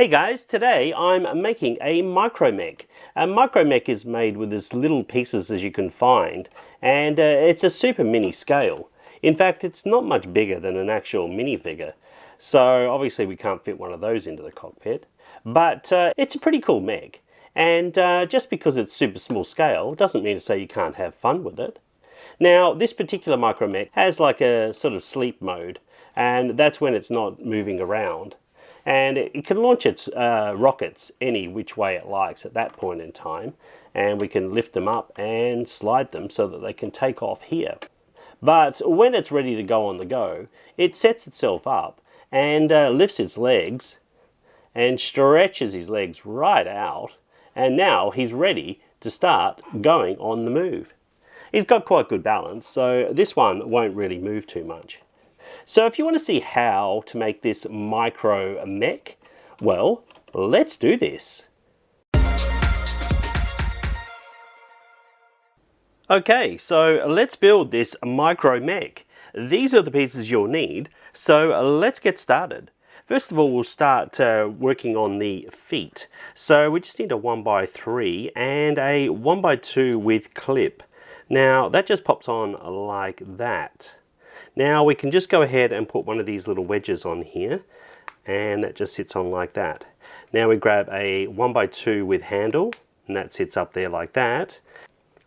Hey guys, today I'm making a Micro Mech. A Micro Mech is made with as little pieces as you can find, and it's a super mini scale. In fact, it's not much bigger than an actual minifigure. So obviously we can't fit one of those into the cockpit, but it's a pretty cool mech. And just because it's super small scale doesn't mean to say you can't have fun with it. Now, this particular Micro Mech has like a sort of sleep mode, and that's when it's not moving around. And it can launch its rockets any which way it likes at that point in time, and we can lift them up and slide them so that they can take off here. But when it's ready to go on the go, it sets itself up and lifts its legs and stretches his legs right out, and now he's ready to start going on the move. He's got quite good balance, so this one won't really move too much. So if you want to see how to make this Micro Mech, well, let's do this. Okay, so let's build this Micro Mech. These are the pieces you'll need, so let's get started. First of all, we'll start working on the feet. So we just need a 1x3 and a 1x2 with clip. Now that just pops on like that. Now we can just go ahead and put one of these little wedges on here, and that just sits on like that. Now we grab a 1x2 with handle, and that sits up there like that.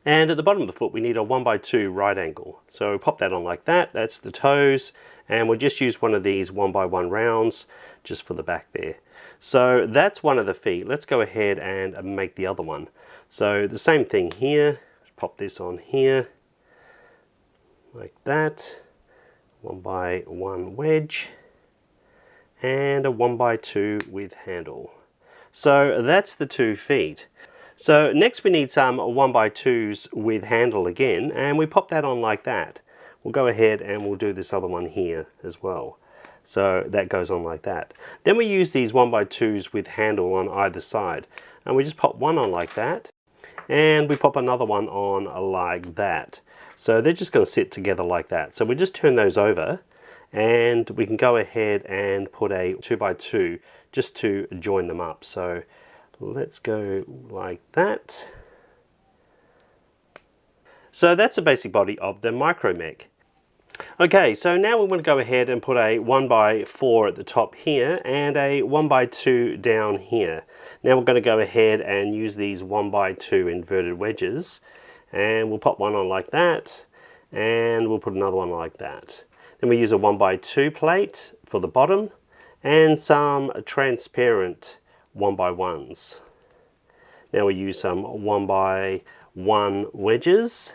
And at the bottom of the foot we need a 1x2 right angle. So we pop that on like that, that's the toes, and we'll just use one of these 1x1 rounds just for the back there. So that's one of the feet. Let's go ahead and make the other one. So the same thing here, pop this on here, like that. 1x1 wedge and a 1x2 with handle. So that's the 2 feet. So next we need some 1x2s with handle again, and we pop that on like that. We'll go ahead and we'll do this other one here as well. So that goes on like that. Then we use these 1x2s with handle on either side, and we just pop one on like that, and we pop another one on like that. So they're just going to sit together like that. So we just turn those over, and we can go ahead and put a 2x2 just to join them up. So let's go like that. So that's the basic body of the Micro Mech. Okay, so now we want to go ahead and put a 1x4 at the top here and a 1x2 down here. Now we're going to go ahead and use these 1x2 inverted wedges, and we'll pop one on like that, and we'll put another one like that. Then we use a 1x2 plate for the bottom and some transparent 1x1s. Now we use some 1x1 wedges,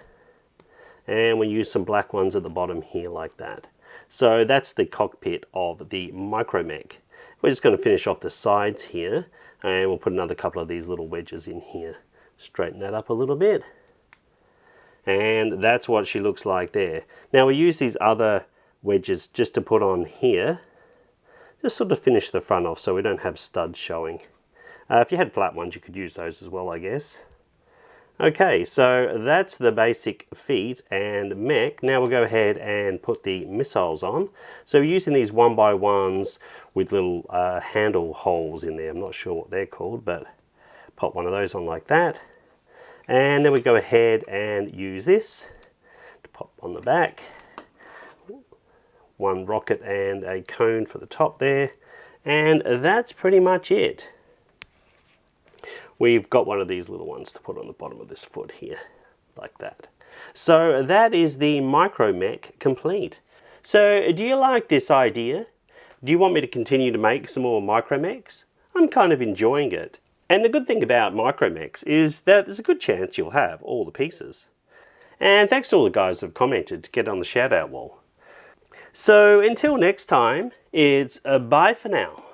and we use some black ones at the bottom here like that. So that's the cockpit of the Micro Mech. We're just going to finish off the sides here, and we'll put another couple of these little wedges in here. Straighten that up a little bit. And that's what she looks like there. Now we use these other wedges just to put on here, just sort of finish the front off so we don't have studs showing. If you had flat ones you could use those as well, I guess. Okay, so that's the basic feet and mech. Now we'll go ahead and put the missiles on. So we're using these 1x1s with little handle holes in there. I'm not sure what they're called, but pop one of those on like that. And then we go ahead and use this to pop on the back. One rocket and a cone for the top there. And that's pretty much it. We've got one of these little ones to put on the bottom of this foot here, like that. So that is the Micro Mech complete. So do you like this idea? Do you want me to continue to make some more Micro Mechs? I'm kind of enjoying it. And the good thing about Micro Mechs is that there's a good chance you'll have all the pieces. And thanks to all the guys that have commented to get on the shout out wall. So until next time, it's bye for now.